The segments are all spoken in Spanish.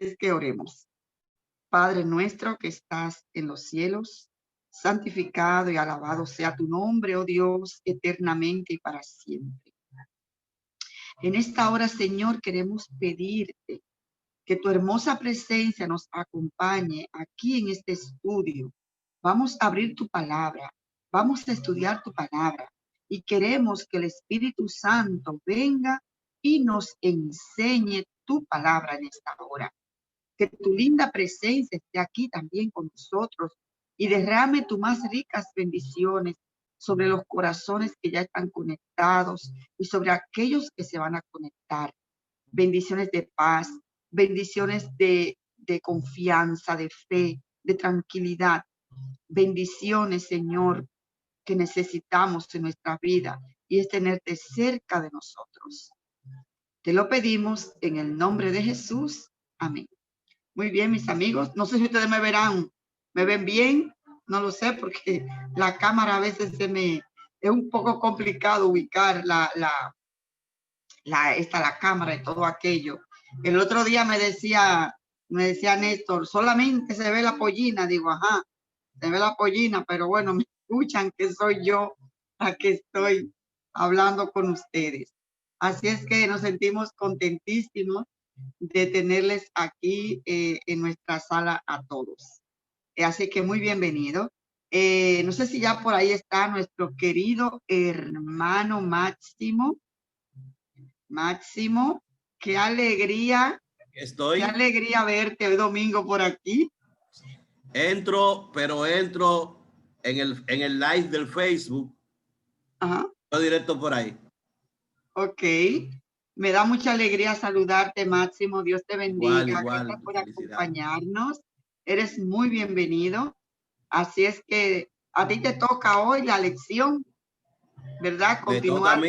Es que oremos. Padre nuestro que estás en los cielos, santificado y alabado sea tu nombre, oh Dios, eternamente y para siempre. En esta hora, Señor, queremos pedirte que tu hermosa presencia nos acompañe aquí en este estudio. Vamos a abrir tu palabra, vamos a estudiar tu palabra y queremos que el Espíritu Santo venga y nos enseñe tu palabra en esta hora. Que tu linda presencia esté aquí también con nosotros y derrame tus más ricas bendiciones sobre los corazones que ya están conectados y sobre aquellos que se van a conectar. Bendiciones de paz, bendiciones de confianza, de fe, de tranquilidad. Bendiciones, Señor, que necesitamos en nuestra vida y es tenerte cerca de nosotros. Te lo pedimos en el nombre de Jesús. Amén. Muy bien, mis amigos. No sé si ustedes me verán, me ven bien. No lo sé porque la cámara a veces es un poco complicado ubicar la cámara y todo aquello. El otro día me decía Néstor, solamente se ve la pollina. Digo, ajá, se ve la pollina, pero bueno, me escuchan que soy yo la que estoy hablando con ustedes. Así es que nos sentimos contentísimos de tenerles aquí en nuestra sala a todos. Así que muy bienvenido. No sé si ya por ahí está nuestro querido hermano Máximo. Máximo, qué alegría verte hoy domingo por aquí. Entro en el live del Facebook. Ajá. Estoy directo por ahí. Ok. Me da mucha alegría saludarte, Máximo. Dios te bendiga. Igual, gracias por acompañarnos. Eres muy bienvenido. Así es que a ti te toca hoy la lección, ¿verdad? Continuar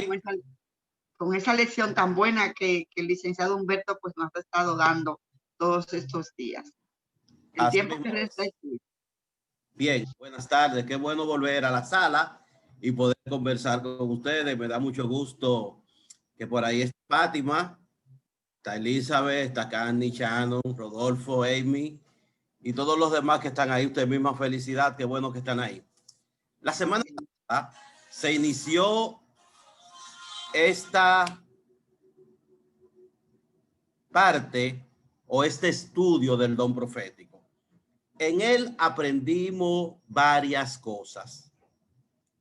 con esa lección tan buena que el licenciado Humberto pues nos ha estado dando todos estos días. El Así tiempo que resta es tuyo. Bien, buenas tardes. Qué bueno volver a la sala y poder conversar con ustedes. Me da mucho gusto que por ahí está Fátima, está Elizabeth, está Candy, Shannon, Rodolfo, Amy y todos los demás que están ahí. Usted misma, felicidad. Qué bueno que están ahí. La semana pasada se inició esta parte o este estudio del don profético. En él aprendimos varias cosas.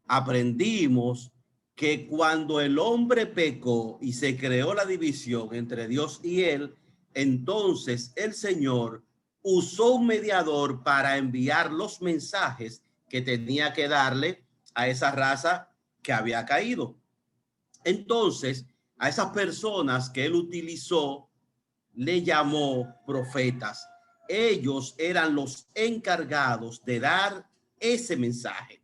Aprendimos que cuando el hombre pecó y se creó la división entre Dios y él, entonces el Señor usó un mediador para enviar los mensajes que tenía que darle a esa raza que había caído. Entonces, a esas personas que él utilizó, le llamó profetas. Ellos eran los encargados de dar ese mensaje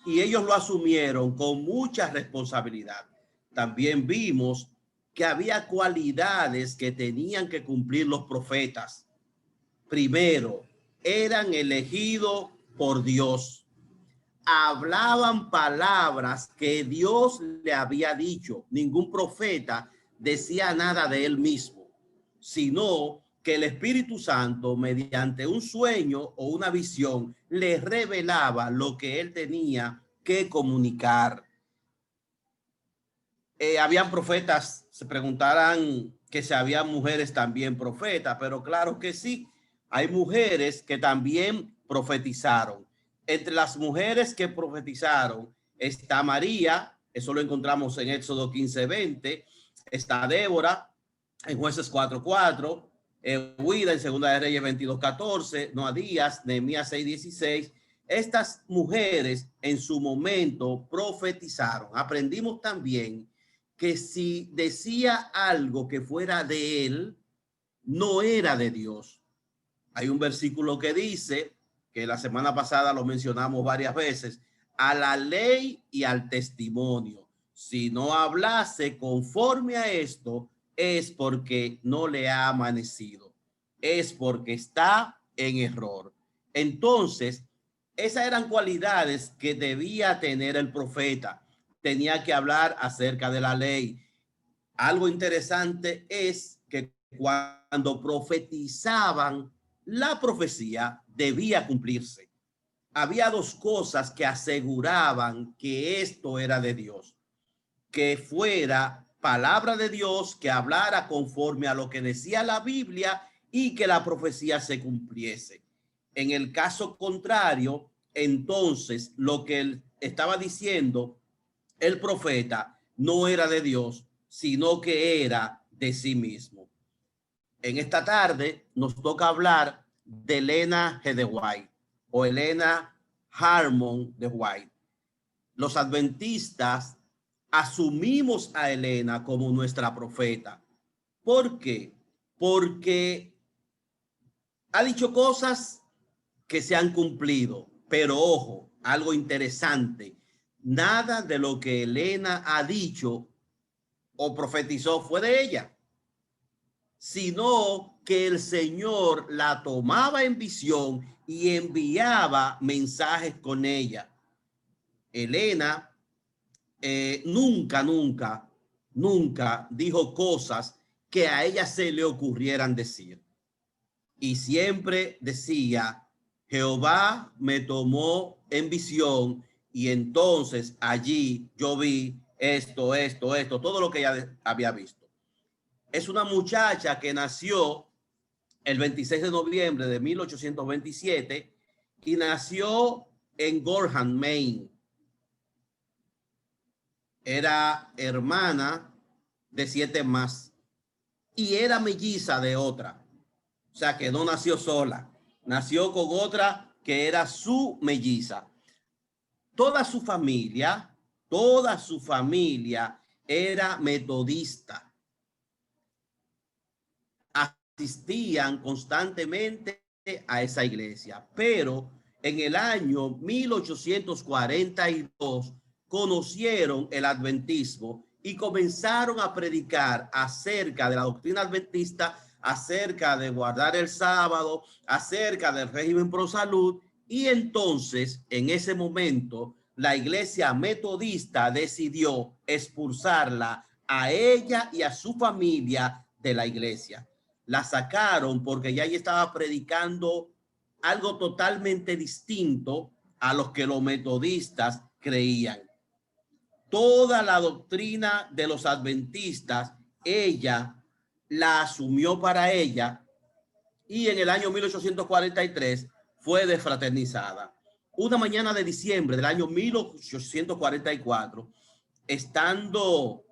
y ellos lo asumieron con mucha responsabilidad. También vimos que había cualidades que tenían que cumplir los profetas. Primero, eran elegidos por Dios. Hablaban palabras que Dios le había dicho. Ningún profeta decía nada de él mismo, sino que el Espíritu Santo, mediante un sueño o una visión, le revelaba lo que él tenía que comunicar. Habían profetas, se preguntarán que si había mujeres también profetas, pero claro que sí, hay mujeres que también profetizaron. Entre las mujeres que profetizaron está María, eso lo encontramos en Éxodo 15:20, está Débora en Jueces 4:4, Huida en Segunda de Reyes 22:14, Noadías, Nehemías 6:16. Estas mujeres en su momento profetizaron. Aprendimos también que si decía algo que fuera de él, no era de Dios. Hay un versículo que dice, que la semana pasada lo mencionamos varias veces, a la ley y al testimonio. Si no hablase conforme a esto, es porque no le ha amanecido, es porque está en error. Entonces, esas eran cualidades que debía tener el profeta. Tenía que hablar acerca de la ley. Algo interesante es que cuando profetizaban, la profecía debía cumplirse. Había dos cosas que aseguraban que esto era de Dios: que fuera palabra de Dios, que hablara conforme a lo que decía la Biblia y que la profecía se cumpliese. En el caso contrario, entonces lo que él estaba diciendo el profeta no era de Dios, sino que era de sí mismo. En esta tarde nos toca hablar de Elena G. de White o Elena Harmon de White. Los adventistas asumimos a Elena como nuestra profeta. ¿Por qué? Porque ha dicho cosas que se han cumplido, pero ojo, algo interesante: nada de lo que Elena ha dicho o profetizó fue de ella, sino que el Señor la tomaba en visión y enviaba mensajes con ella. Elena nunca dijo cosas que a ella se le ocurrieran decir. Y siempre decía: Jehová me tomó en visión y entonces allí yo vi esto, todo lo que ella había visto. Es una muchacha que nació el 26 de noviembre de 1827 y nació en Gorham, Maine. Era hermana de 7 más y era melliza de otra. O sea que no nació sola, nació con otra que era su melliza. Toda su familia era metodista. Asistían constantemente a esa iglesia, pero en el año 1842 conocieron el adventismo y comenzaron a predicar acerca de la doctrina adventista, acerca de guardar el sábado, acerca del régimen pro salud. Y entonces, en ese momento, la iglesia metodista decidió expulsarla a ella y a su familia de la iglesia. La sacaron porque ya ella estaba predicando algo totalmente distinto a los que los metodistas creían. Toda la doctrina de los adventistas, ella la asumió para ella y en el año 1843 fue desfraternizada. Una mañana de diciembre del año 1844, estando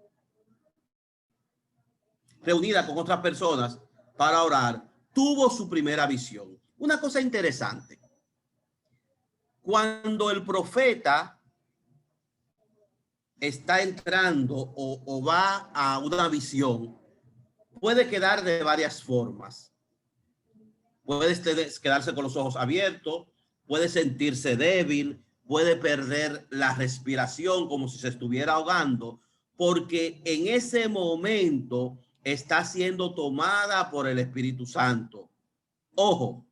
reunida con otras personas para orar, tuvo su primera visión. Una cosa interesante: cuando el profeta está entrando o va a una visión, puede quedar de varias formas. Puede quedarse con los ojos abiertos, puede sentirse débil, puede perder la respiración como si se estuviera ahogando, porque en ese momento está siendo tomada por el Espíritu Santo. Ojo,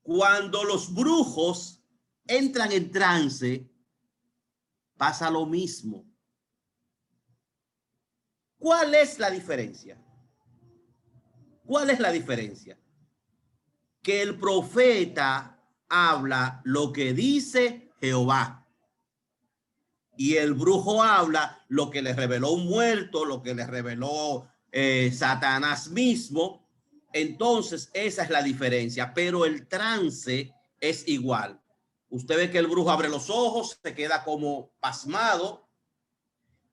cuando los brujos entran en trance, pasa lo mismo. ¿Cuál es la diferencia? ¿Cuál es la diferencia? Que el profeta habla lo que dice Jehová y el brujo habla lo que le reveló un muerto, lo que le reveló Satanás mismo. Entonces esa es la diferencia, pero el trance es igual. Usted ve que el brujo abre los ojos, se queda como pasmado.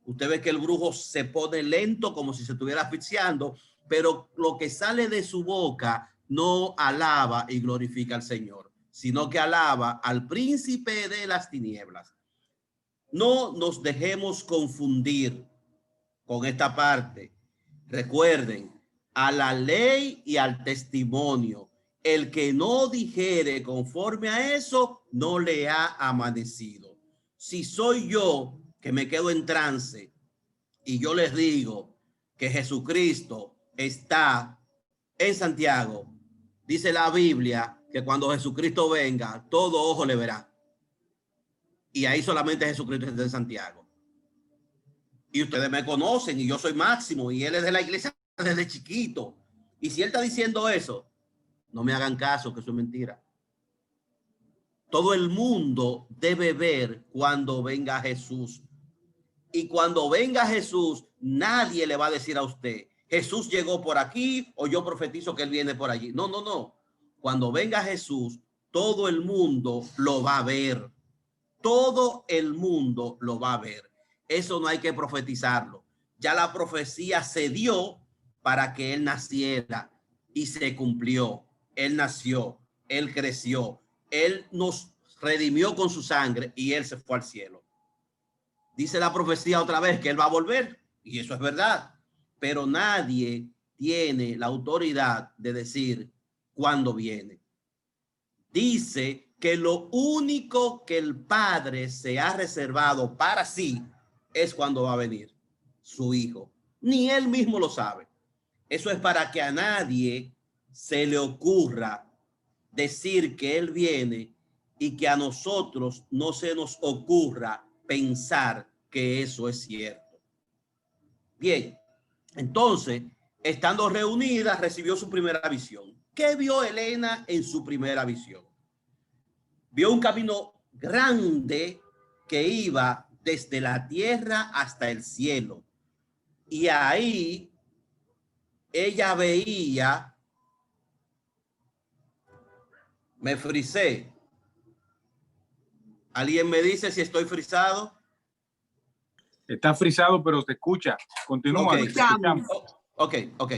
Usted ve que el brujo se pone lento como si se estuviera asfixiando, pero lo que sale de su boca no alaba y glorifica al Señor, sino que alaba al príncipe de las tinieblas. No nos dejemos confundir con esta parte. Recuerden, a la ley y al testimonio, el que no dijere conforme a eso, no le ha amanecido. Si soy yo que me quedo en trance y yo les digo que Jesucristo está en Santiago, dice la Biblia que cuando Jesucristo venga, todo ojo le verá. Y ahí solamente Jesucristo está en Santiago. Y ustedes me conocen y yo soy Máximo y él es de la iglesia desde chiquito. Y si él está diciendo eso, no me hagan caso, que eso es mentira. Todo el mundo debe ver cuando venga Jesús. Y cuando venga Jesús, nadie le va a decir a usted, Jesús llegó por aquí o yo profetizo que él viene por allí. No, no, no. Cuando venga Jesús, todo el mundo lo va a ver. Todo el mundo lo va a ver. Eso no hay que profetizarlo. Ya la profecía se dio para que él naciera y se cumplió. Él nació, él creció, él nos redimió con su sangre y él se fue al cielo. Dice la profecía otra vez que él va a volver y eso es verdad, pero nadie tiene la autoridad de decir cuándo viene. Dice que lo único que el Padre se ha reservado para sí es cuando va a venir su Hijo. Ni él mismo lo sabe. Eso es para que a nadie se le ocurra decir que él viene y que a nosotros no se nos ocurra pensar que eso es cierto. Bien, entonces, estando reunidas, recibió su primera visión. ¿Qué vio Elena en su primera visión? Vio un camino grande que iba desde la tierra hasta el cielo. Y ahí ella veía, me frisé. ¿Alguien me dice si estoy frisado? Está frisado, pero se escucha. Continúa. Okay. Ok.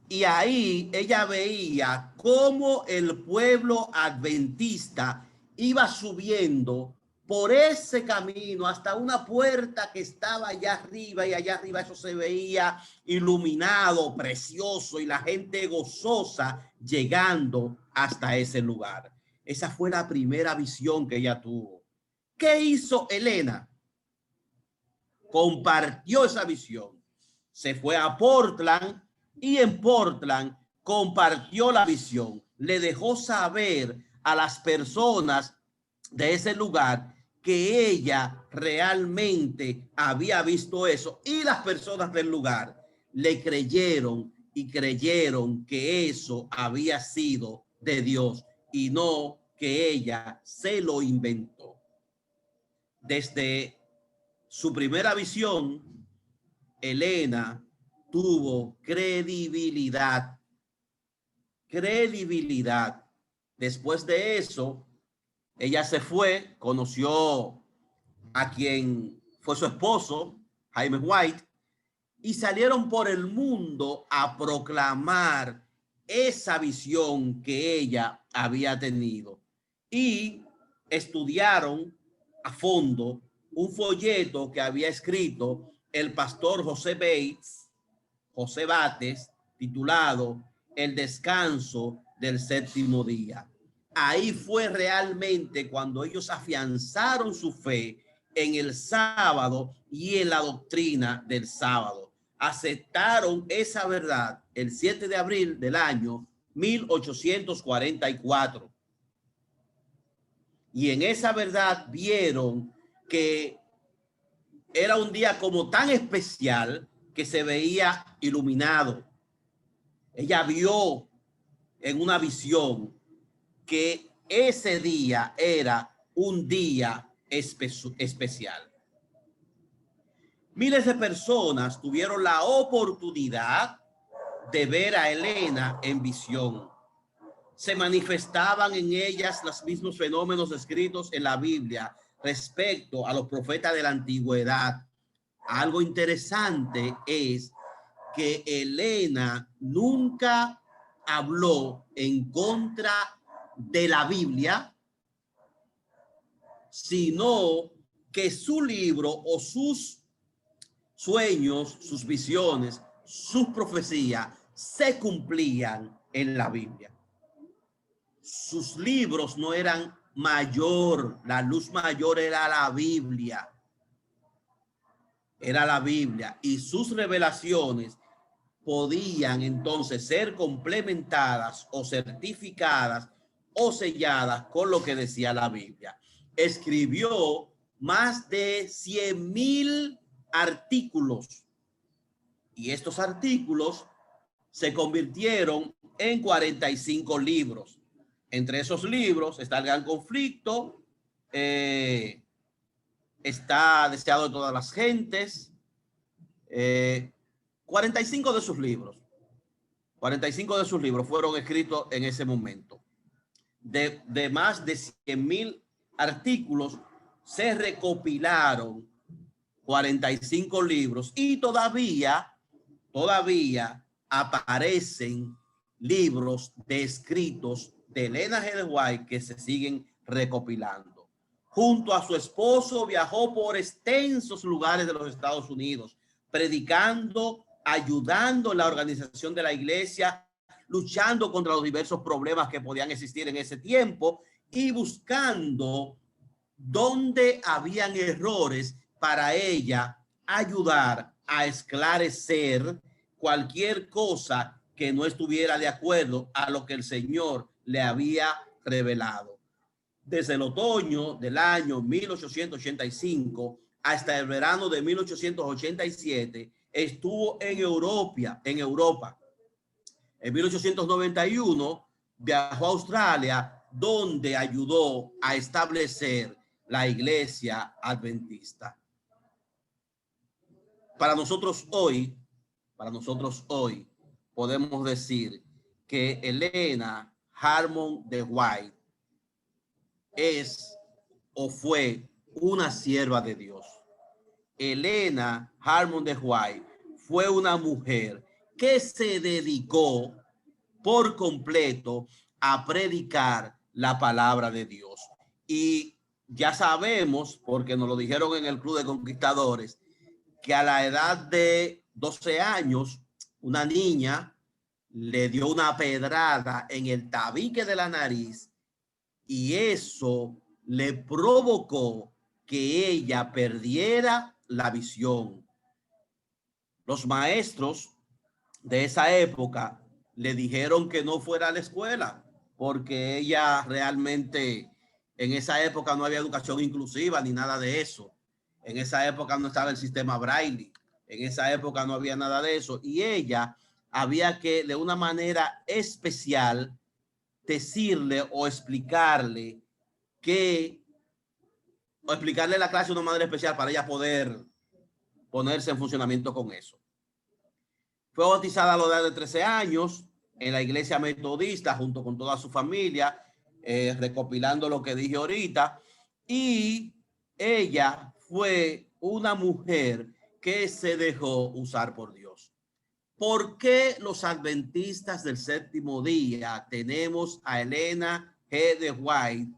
Y ahí ella veía cómo el pueblo adventista iba subiendo por ese camino hasta una puerta que estaba allá arriba, y allá arriba eso se veía iluminado, precioso, y la gente gozosa llegando hasta ese lugar. Esa fue la primera visión que ella tuvo. ¿Qué hizo Elena? Compartió esa visión. Se fue a Portland y en Portland compartió la visión. Le dejó saber a las personas de ese lugar que ella realmente había visto eso, y las personas del lugar le creyeron y creyeron que eso había sido de Dios y no que ella se lo inventó. Desde su primera visión, Elena tuvo credibilidad. Después de eso, ella se fue, conoció a quien fue su esposo, Jaime White, y salieron por el mundo a proclamar esa visión que ella había tenido. Y estudiaron a fondo un folleto que había escrito el pastor José Bates, titulado El descanso del séptimo día. Ahí fue realmente cuando ellos afianzaron su fe en el sábado y en la doctrina del sábado. Aceptaron esa verdad el 7 de abril del año 1844. Y en esa verdad vieron que era un día como tan especial que se veía iluminado. Ella vio en una visión que ese día era un día especial. Miles de personas tuvieron la oportunidad de ver a Elena en visión. Se manifestaban en ellas los mismos fenómenos descritos en la Biblia respecto a los profetas de la antigüedad. Algo interesante es que Elena nunca habló en contra de la Biblia, sino que su libro o sus sueños, sus visiones, sus profecías se cumplían en la Biblia. Sus libros no eran mayor, la luz mayor era la Biblia. Era la Biblia, y sus revelaciones podían entonces ser complementadas o certificadas o selladas con lo que decía la Biblia. Escribió más de 100,000 artículos. Y estos artículos se convirtieron en 45 libros. Entre esos libros está El Gran Conflicto, está Deseado de Todas las Gentes, 45 de sus libros. 45 de sus libros fueron escritos en ese momento. De más de 100,000 artículos, se recopilaron 45 libros y todavía aparecen libros de escritos de Elena G. de White que se siguen recopilando. Junto a su esposo viajó por extensos lugares de los Estados Unidos, predicando, ayudando en la organización de la iglesia, luchando contra los diversos problemas que podían existir en ese tiempo y buscando dónde habían errores para ella ayudar a esclarecer cualquier cosa que no estuviera de acuerdo a lo que el Señor le había revelado. Desde el otoño del año 1885 hasta el verano de 1887 estuvo en Europa. En 1891 viajó a Australia, donde ayudó a establecer la iglesia adventista. Para nosotros hoy, podemos decir que Elena Harmon de White es o fue una sierva de Dios. Elena Harmon de White fue una mujer que se dedicó por completo a predicar la palabra de Dios. Y ya sabemos, porque nos lo dijeron en el Club de Conquistadores, que a la edad de 12 años, una niña le dio una pedrada en el tabique de la nariz y eso le provocó que ella perdiera la visión. Los maestros de esa época le dijeron que no fuera a la escuela porque ella realmente, en esa época no había educación inclusiva ni nada de eso. En esa época no estaba el sistema Braille. En esa época no había nada de eso. Y ella había que, de una manera especial, decirle o explicarle la clase de una manera especial para ella poder ponerse en funcionamiento con eso. Fue bautizada a la edad de 13 años en la iglesia metodista junto con toda su familia, recopilando lo que dije ahorita. Y ella fue una mujer que se dejó usar por Dios. ¿Por qué los adventistas del séptimo día tenemos a Elena G. de White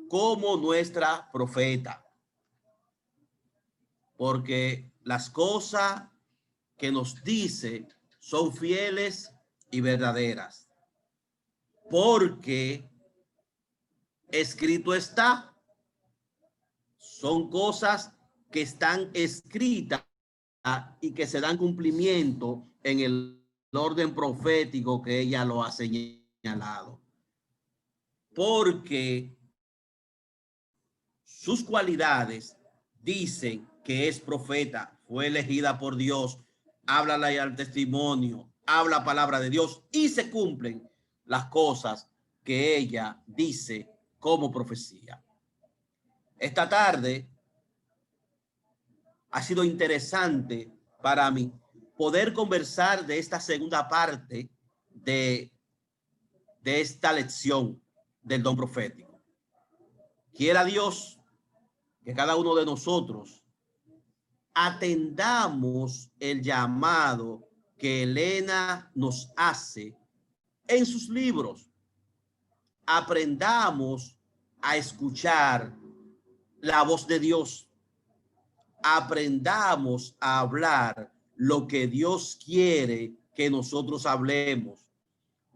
como nuestra profeta? Porque las cosas que nos dice son fieles y verdaderas. Porque escrito está. Son cosas que están escritas y que se dan cumplimiento en el orden profético que ella lo ha señalado. Porque sus cualidades dicen que es profeta, fue elegida por Dios, habla al testimonio, habla palabra de Dios y se cumplen las cosas que ella dice como profecía. Esta tarde ha sido interesante para mí poder conversar de esta segunda parte de esta lección del don profético. Quiera Dios que cada uno de nosotros atendamos el llamado que Elena nos hace en sus libros. Aprendamos a escuchar la voz de Dios. Aprendamos a hablar lo que Dios quiere que nosotros hablemos.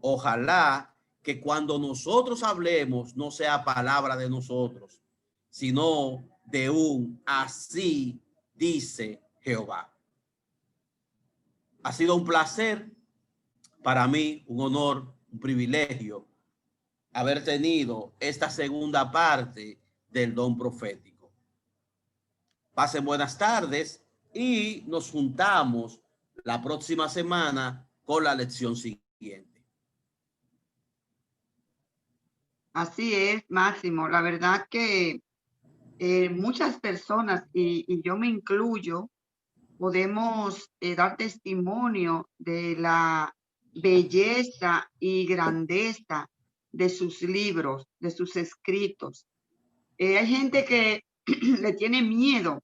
Ojalá que cuando nosotros hablemos no sea palabra de nosotros, sino de un así dice Jehová. Ha sido un placer para mí, un honor, un privilegio haber tenido esta segunda parte del don profético. Pasen buenas tardes y nos juntamos la próxima semana con la lección siguiente. Así es, Máximo. La verdad que muchas personas, y yo me incluyo, podemos dar testimonio de la belleza y grandeza de sus libros, de sus escritos. Hay gente que le tiene miedo.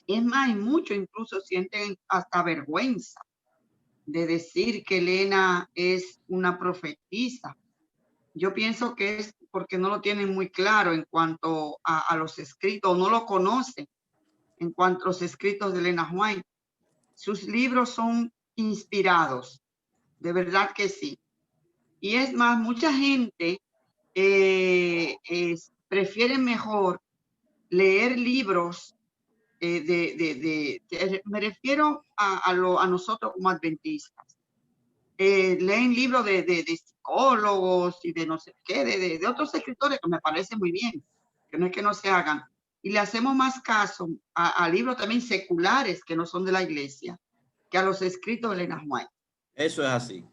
Es más, hay muchos incluso sienten hasta vergüenza de decir que Elena es una profetisa. Yo pienso que es porque no lo tienen muy claro en cuanto a los escritos, no lo conocen en cuanto a los escritos de Elena White. Sus libros son inspirados, de verdad que sí. Y es más, mucha gente prefiere mejor leer libros me refiero a nosotros como adventistas. Leen libros de psicólogos y de no sé qué, de otros escritores que me parece muy bien, que no es que no se hagan. Y le hacemos más caso a libros también seculares que no son de la iglesia, que a los escritos de Elena White. Eso es así.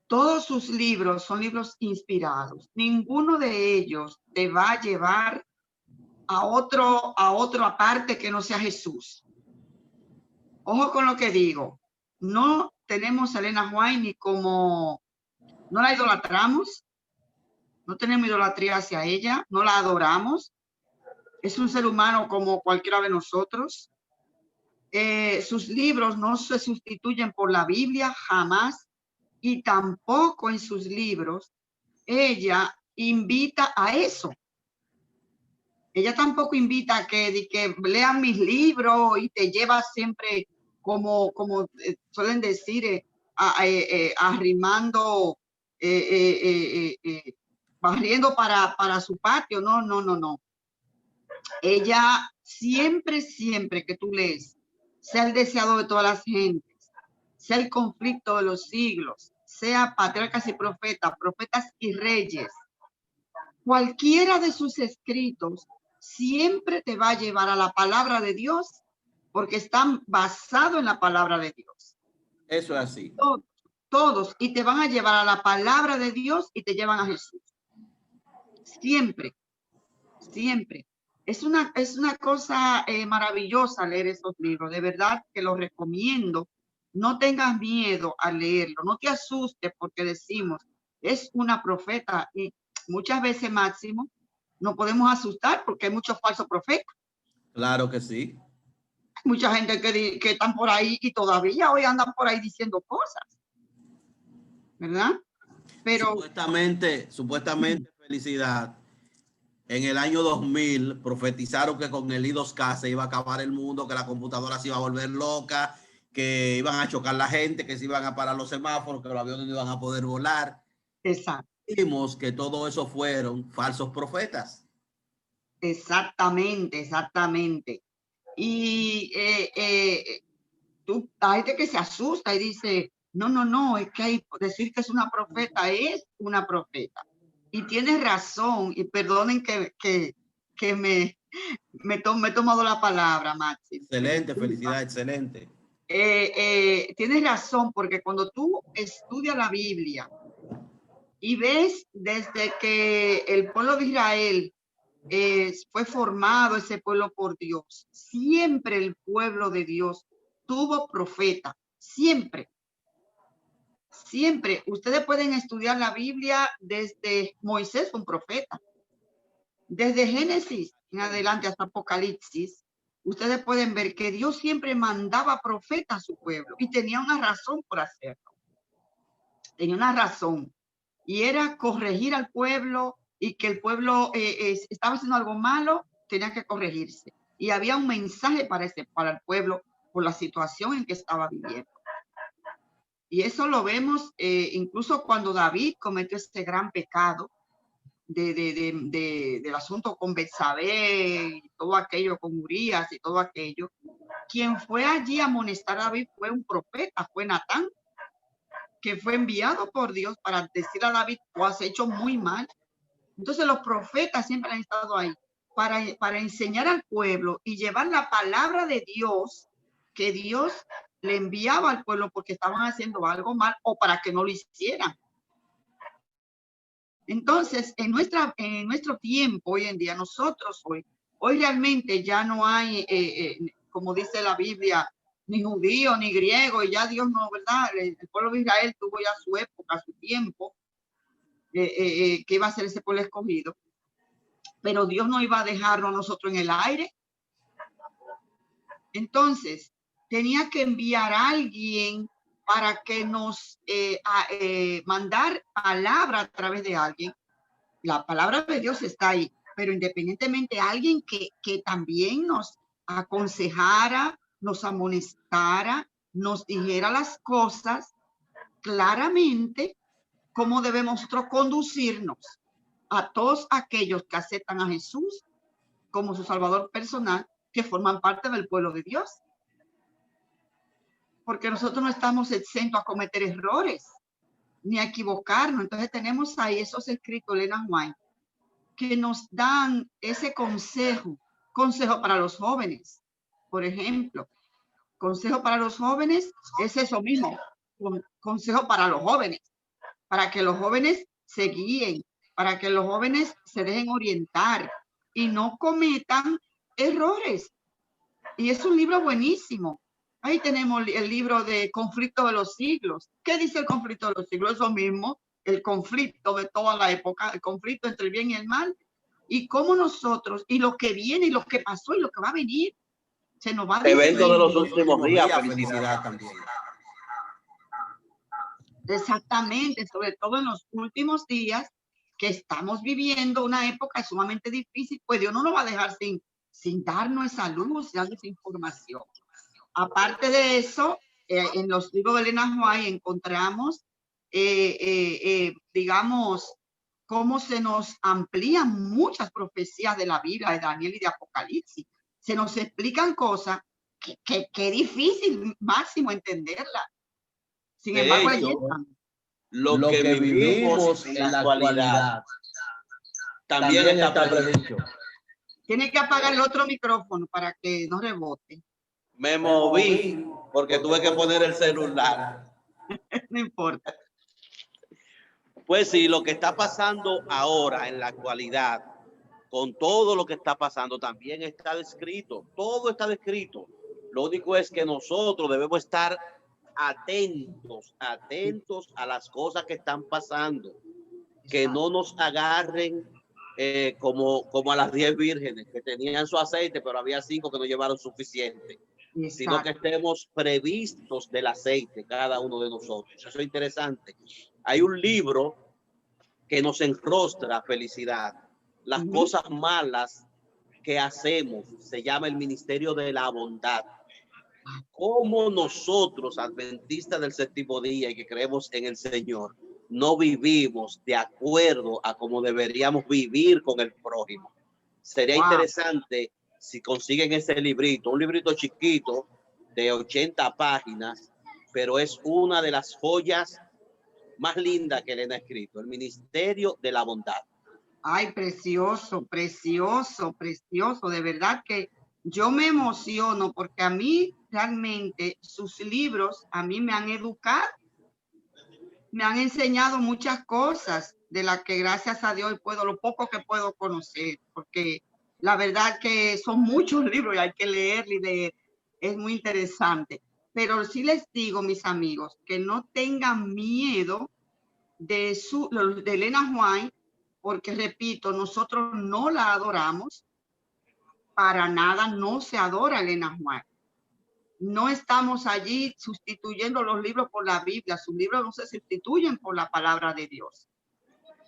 Todos sus libros son libros inspirados. Ninguno de ellos te va a llevar a otro aparte que no sea Jesús. Ojo con lo que digo. No tenemos a Elena White ni como, no la idolatramos, no tenemos idolatría hacia ella, no la adoramos. Es un ser humano como cualquiera de nosotros. Sus libros no se sustituyen por la Biblia jamás, y tampoco en sus libros ella invita a eso. Ella tampoco invita a que lean mis libros y te lleva siempre como suelen decir, arrimando, barriendo para su patio. No, no, no, no. Ella siempre que tú lees, sea el deseado de todas las gentes, sea el conflicto de los siglos, sea patriarcas y profetas, profetas y reyes, cualquiera de sus escritos siempre te va a llevar a la palabra de Dios, porque están basados en la palabra de Dios. Eso es así. Todos, y te van a llevar a la palabra de Dios y te llevan a Jesús. Siempre, siempre. Es una cosa maravillosa leer esos libros. De verdad que los recomiendo. No tengas miedo a leerlo. No te asustes porque decimos, es una profeta. Y muchas veces, Máximo, no podemos asustar porque hay muchos falsos profetas. Claro que sí. Hay mucha gente que están por ahí y todavía hoy andan por ahí diciendo cosas, ¿verdad? Pero supuestamente, Felicidad, en el año 2000 profetizaron que con el I2K se iba a acabar el mundo, que la computadora se iba a volver loca, que iban a chocar la gente, que se iban a parar los semáforos, que los aviones no iban a poder volar. exacto. Vimos que todo eso fueron falsos profetas. Exactamente. Y hay gente que se asusta y dice, no, es que decir que es una profeta es una profeta. Y tienes razón, y perdonen que me he tomado la palabra, Máximo. Excelente, Felicidad, excelente. Tienes razón, porque cuando tú estudias la Biblia y ves desde que el pueblo de Israel fue formado, ese pueblo por Dios, siempre el pueblo de Dios tuvo profeta, siempre. Ustedes pueden estudiar la Biblia desde Moisés, un profeta, desde Génesis en adelante hasta Apocalipsis. Ustedes pueden ver que Dios siempre mandaba profeta a su pueblo y tenía una razón por hacerlo. Tenía una razón, y era corregir al pueblo, y que el pueblo estaba haciendo algo malo, tenía que corregirse. Y había un mensaje para el pueblo por la situación en que estaba viviendo. Y eso lo vemos incluso cuando David cometió este gran pecado del asunto con Betsabé y todo aquello, con Urías y todo aquello. Quien fue allí a amonestar a David fue un profeta, fue Natán, que fue enviado por Dios para decir a David, tú has hecho muy mal. Entonces los profetas siempre han estado ahí para enseñar al pueblo y llevar la palabra de Dios que Dios le enviaba al pueblo porque estaban haciendo algo mal o para que no lo hicieran. Entonces, en nuestro tiempo hoy en día, nosotros hoy realmente ya no hay, como dice la Biblia, ni judío ni griego, y ya Dios no, ¿verdad? El pueblo de Israel tuvo ya su época, su tiempo, que iba a ser ese pueblo escogido, pero Dios no iba a dejarnos a nosotros en el aire. Entonces, tenía que enviar a alguien para que nos mandar palabra a través de alguien. La palabra de Dios está ahí, pero independientemente alguien que también nos aconsejara, nos amonestara, nos dijera las cosas claramente, cómo debemos nosotros conducirnos a todos aquellos que aceptan a Jesús como su Salvador personal, que forman parte del pueblo de Dios. Porque nosotros no estamos exentos a cometer errores, ni a equivocarnos. Entonces tenemos ahí esos escritos de Ellen White que nos dan ese consejo para los jóvenes. Por ejemplo, consejo para los jóvenes es eso mismo, consejo para los jóvenes, para que los jóvenes se guíen, para que los jóvenes se dejen orientar y no cometan errores. Y es un libro buenísimo. Ahí tenemos el libro de Conflicto de los Siglos. ¿Qué dice el conflicto de los siglos? Eso mismo, el conflicto de toda la época, el conflicto entre el bien y el mal, y cómo nosotros, y lo que viene, y lo que pasó, y lo que va a venir, se nos va a decir. Evento de los últimos días, felicidad también. Exactamente, sobre todo en los últimos días que estamos viviendo una época sumamente difícil, pues Dios no nos va a dejar sin darnos esa luz, darnos esa información. Aparte de eso, en los libros de Ellen White encontramos, digamos, cómo se nos amplían muchas profecías de la Biblia, de Daniel y de Apocalipsis. Se nos explican cosas que es difícil máximo entenderla. Sin embargo, lo que vivimos en la actualidad también está predicho. Tiene que apagar el otro micrófono para que no rebote. Me moví porque tuve que poner el celular. No importa. Pues sí, lo que está pasando ahora en la actualidad, con todo lo que está pasando, también está descrito. Todo está descrito. Lo único es que nosotros debemos estar atentos a las cosas que están pasando. Que no nos agarren como a las 10 vírgenes que tenían su aceite, pero había 5 que no llevaron suficiente. Exacto. Sino que estemos previstos del aceite, cada uno de nosotros. Eso es interesante. Hay un libro que nos enrostra felicidad. Las cosas malas que hacemos, se llama el Ministerio de la Bondad. Cómo nosotros, adventistas del séptimo día y que creemos en el Señor, no vivimos de acuerdo a cómo deberíamos vivir con el prójimo. Sería interesante si consiguen ese librito, un librito chiquito de 80 páginas, pero es una de las joyas más lindas que le han escrito, el Ministerio de la Bondad. Ay, precioso, precioso, precioso. De verdad que yo me emociono porque a mí realmente sus libros a mí me han educado, me han enseñado muchas cosas de las que gracias a Dios puedo, lo poco que puedo conocer, porque la verdad que son muchos libros y hay que leer y leer. Es muy interesante. Pero sí les digo, mis amigos, que no tengan miedo de Ellen White, porque repito, nosotros no la adoramos. Para nada no se adora a Ellen White. No estamos allí sustituyendo los libros por la Biblia. Sus libros no se sustituyen por la palabra de Dios.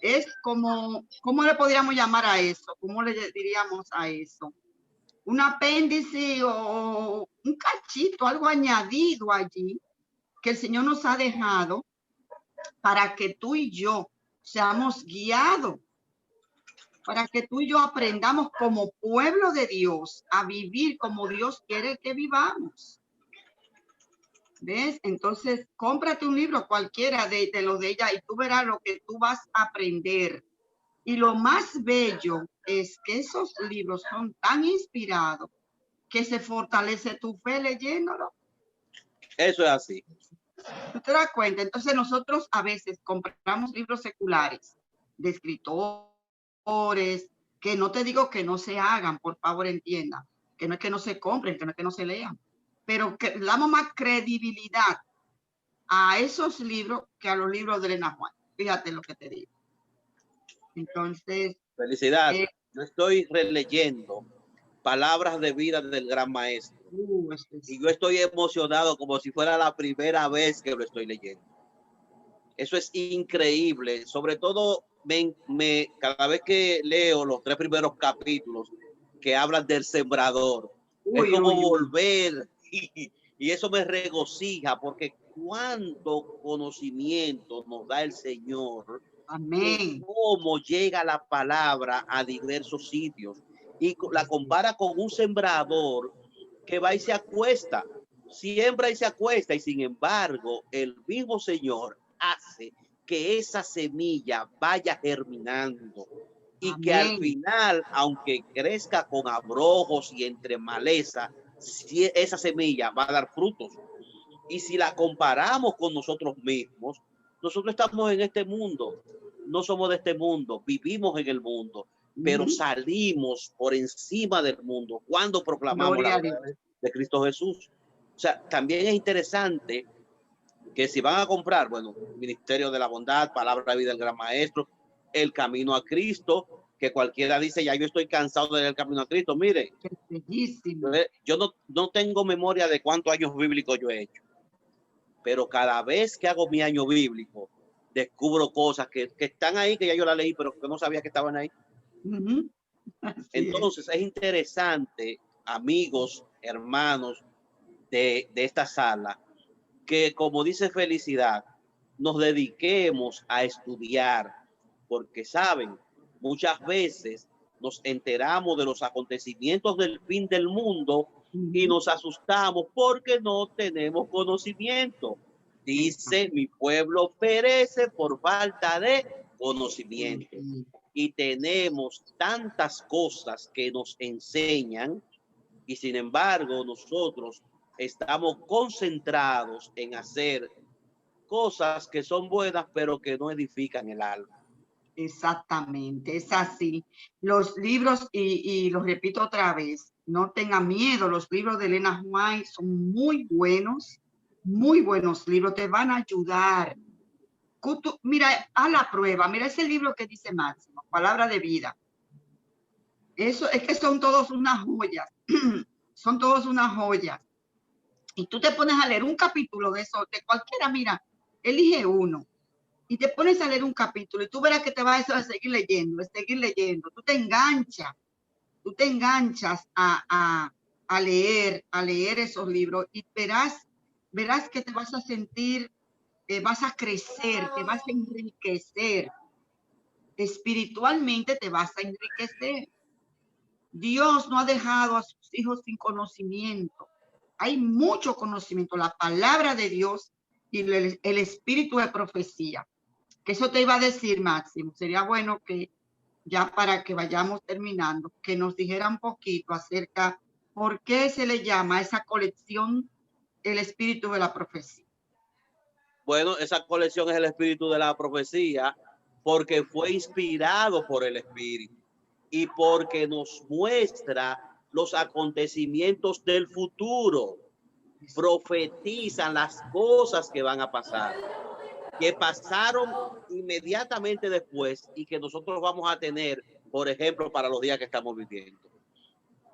Es como, ¿cómo le podríamos llamar a eso? ¿Cómo le diríamos a eso? Un apéndice o un cachito, algo añadido allí que el Señor nos ha dejado para que tú y yo seamos guiados, para que tú y yo aprendamos como pueblo de Dios a vivir como Dios quiere que vivamos. ¿Ves? Entonces, cómprate un libro cualquiera de los de ella y tú verás lo que tú vas a aprender. Y lo más bello es que esos libros son tan inspirados que se fortalece tu fe leyéndolo. Eso es así. ¿Tú te das cuenta? Entonces nosotros a veces compramos libros seculares de escritores, que no te digo que no se hagan, por favor entienda, que no es que no se compren, que no es que no se lean, pero que damos más credibilidad a esos libros que a los libros de Elena Juan. Fíjate lo que te digo. Entonces, Felicidad. Yo estoy releyendo Palabras de Vida del Gran Maestro. Y yo estoy emocionado como si fuera la primera vez que lo estoy leyendo. Eso es increíble. Sobre todo, cada vez que leo los 3 primeros capítulos que hablan del sembrador, es como volver y eso me regocija porque cuánto conocimiento nos da el Señor. Amén. Cómo llega la palabra a diversos sitios y la compara con un sembrador que va y se acuesta, siembra y se acuesta, y sin embargo el mismo Señor hace que esa semilla vaya germinando y Amén. que al final, aunque crezca con abrojos y entre maleza, esa semilla va a dar frutos. Y si la comparamos con nosotros mismos, nosotros estamos en este mundo, no somos de este mundo, vivimos en el mundo, pero salimos por encima del mundo cuando proclamamos la verdad de Cristo Jesús. O sea, también es interesante que si van a comprar, bueno, Ministerio de la Bondad, Palabra de Vida del Gran Maestro, El Camino a Cristo, que cualquiera dice, ya yo estoy cansado de leer El Camino a Cristo. Mire, yo no tengo memoria de cuántos años bíblicos yo he hecho, pero cada vez que hago mi año bíblico, descubro cosas que están ahí, que ya yo la leí, pero que no sabía que estaban ahí. Entonces es interesante, amigos, hermanos de esta sala, que como dice Felicidad, nos dediquemos a estudiar, porque saben, muchas veces nos enteramos de los acontecimientos del fin del mundo y nos asustamos porque no tenemos conocimiento. Dice, mi pueblo perece por falta de conocimiento. Y tenemos tantas cosas que nos enseñan y sin embargo nosotros estamos concentrados en hacer cosas que son buenas pero que no edifican el alma. Exactamente, es así. Los libros, y lo repito otra vez, no tengan miedo, los libros de Elena White son muy buenos libros, te van a ayudar. Mira, a la prueba, mira ese libro que dice Máximo, Palabra de Vida. Eso es que son todos unas joyas, son todos unas joyas. Y tú te pones a leer un capítulo de eso, de cualquiera, mira, elige uno. Y te pones a leer un capítulo y tú verás que te vas a seguir leyendo, tú te enganchas a leer esos libros y verás que te vas a sentir, vas a crecer, te vas a enriquecer, espiritualmente te vas a enriquecer. Dios no ha dejado a sus hijos sin conocimiento, hay mucho conocimiento, la palabra de Dios y el espíritu de profecía. Que eso te iba a decir, Máximo, sería bueno que ya para que vayamos terminando, que nos dijera un poquito acerca por qué se le llama a esa colección el espíritu de la profecía. Bueno, esa colección es el espíritu de la profecía porque fue inspirado por el espíritu y porque nos muestra los acontecimientos del futuro, profetizan las cosas que van a pasar, que pasaron inmediatamente después y que nosotros vamos a tener, por ejemplo, para los días que estamos viviendo.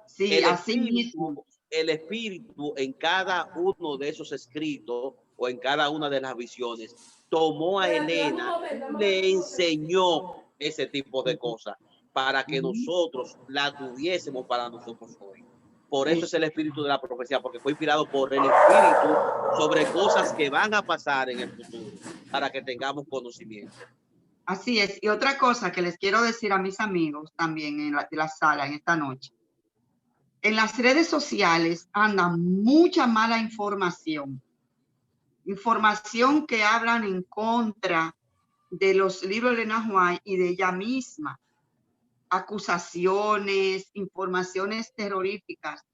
Sí, así mismo. El espíritu en cada uno de esos escritos o en cada una de las visiones tomó a Elena, le enseñó ese tipo de cosas para que nosotros la tuviésemos para nosotros hoy. Por eso es el espíritu de la profecía, porque fue inspirado por el espíritu sobre cosas que van a pasar en el futuro, para que tengamos conocimiento. Así es. Y otra cosa que les quiero decir a mis amigos también en la sala en esta noche. En las redes sociales anda mucha mala información. Información que hablan en contra de los libros de Elena White y de ella misma. Acusaciones, informaciones terroríficas,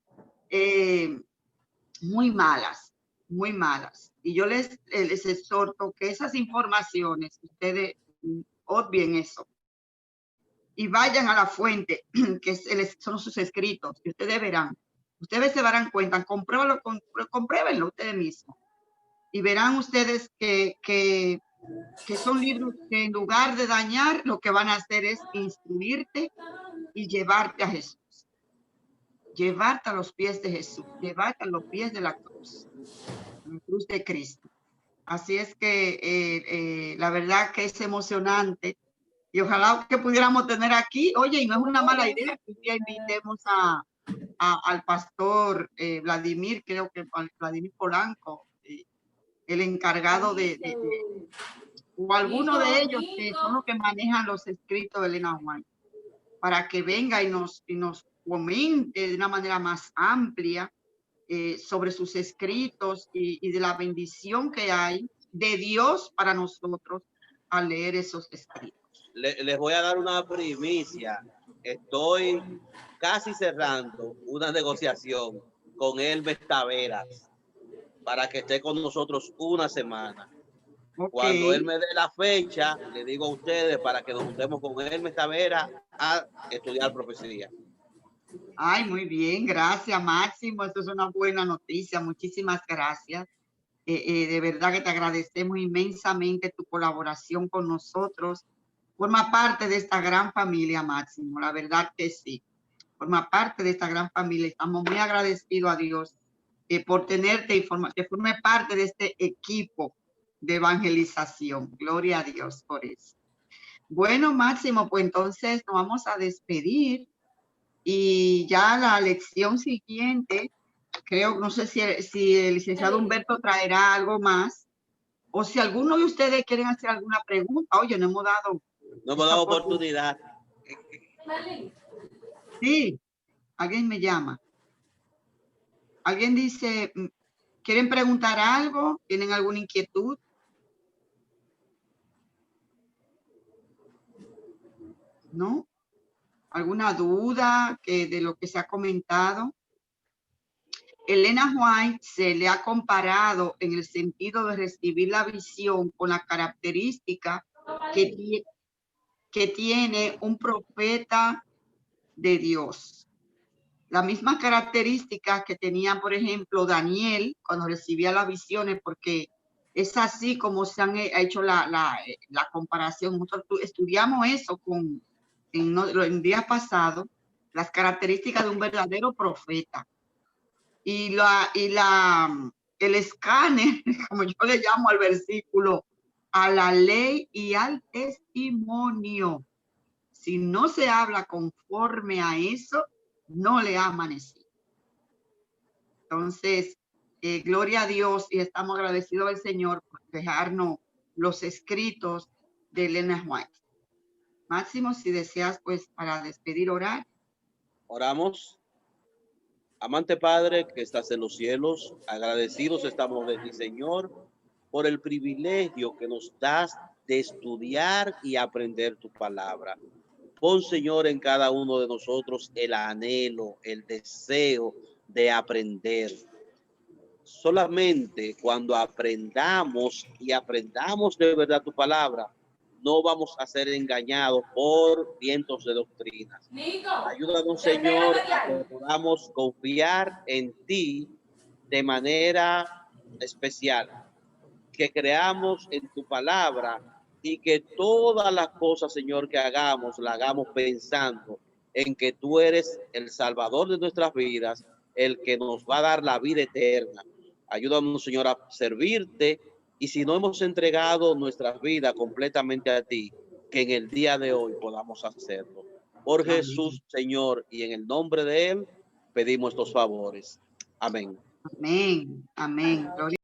muy malas, muy malas. Y yo les exhorto que esas informaciones, ustedes obvien eso y vayan a la fuente, que son sus escritos, y ustedes verán. Ustedes se darán cuenta, compruébenlo ustedes mismos. Y verán ustedes que son libros que en lugar de dañar, lo que van a hacer es instruirte y llevarte a Jesús. Llevarte a los pies de Jesús, llevarte a los pies de la cruz de Cristo. Así es que la verdad que es emocionante y ojalá que pudiéramos tener aquí, oye, y no es una mala idea que un día invitemos al pastor Vladimir, creo que Vladimir Polanco, el encargado o alguno de ellos que son los que manejan los escritos de Elena White, para que venga y nos comente de una manera más amplia sobre sus escritos y de la bendición que hay de Dios para nosotros al leer esos escritos. Les voy a dar una primicia. Estoy casi cerrando una negociación con Hermes Taveras para que esté con nosotros una semana. Okay. Cuando él me dé la fecha, le digo a ustedes para que nos juntemos con Hermes Taveras a estudiar profecía. Ay, muy bien, gracias Máximo, eso es una buena noticia, muchísimas gracias. De verdad que te agradecemos inmensamente tu colaboración con nosotros. Forma parte de esta gran familia, Máximo, la verdad que sí. Forma parte de esta gran familia. Estamos muy agradecidos a Dios por tenerte y que forme parte de este equipo de evangelización. Gloria a Dios por eso. Bueno, Máximo, pues entonces nos vamos a despedir y ya la lección siguiente, creo, no sé si el licenciado Humberto traerá algo más o si alguno de ustedes quieren hacer alguna pregunta. Oye, no hemos dado oportunidad. Sí, alguien me llama. Alguien dice, ¿quieren preguntar algo? ¿Tienen alguna inquietud? ¿No? ¿Alguna duda de lo que se ha comentado? Elena White se le ha comparado en el sentido de recibir la visión con la característica que tiene un profeta de Dios. Las mismas características que tenía, por ejemplo, Daniel cuando recibía las visiones, porque es así como se ha hecho la comparación. Nosotros estudiamos eso en día pasado, las características de un verdadero profeta. Y el escáner, como yo le llamo al versículo, a la ley y al testimonio. Si no se habla conforme a eso, no le ha amanecido. Entonces, gloria a Dios y estamos agradecidos al Señor por dejarnos los escritos de Elena White. Máximo, si deseas, pues, para despedir, orar. Oramos. Amante Padre que estás en los cielos, agradecidos estamos de ti, Señor, por el privilegio que nos das de estudiar y aprender tu palabra. Pon, Señor, en cada uno de nosotros el anhelo, el deseo de aprender. Solamente cuando aprendamos de verdad tu palabra, no vamos a ser engañados por vientos de doctrinas. Ayúdanos, Señor, a que podamos confiar en ti de manera especial, que creamos en tu palabra y que todas las cosas, Señor, que hagamos, la hagamos pensando en que tú eres el Salvador de nuestras vidas, el que nos va a dar la vida eterna. Ayúdanos, Señor, a servirte. Y si no hemos entregado nuestras vidas completamente a ti, que en el día de hoy podamos hacerlo. Por Amén. Jesús, Señor, y en el nombre de Él, pedimos estos favores. Amén. Amén. Amén. Gloria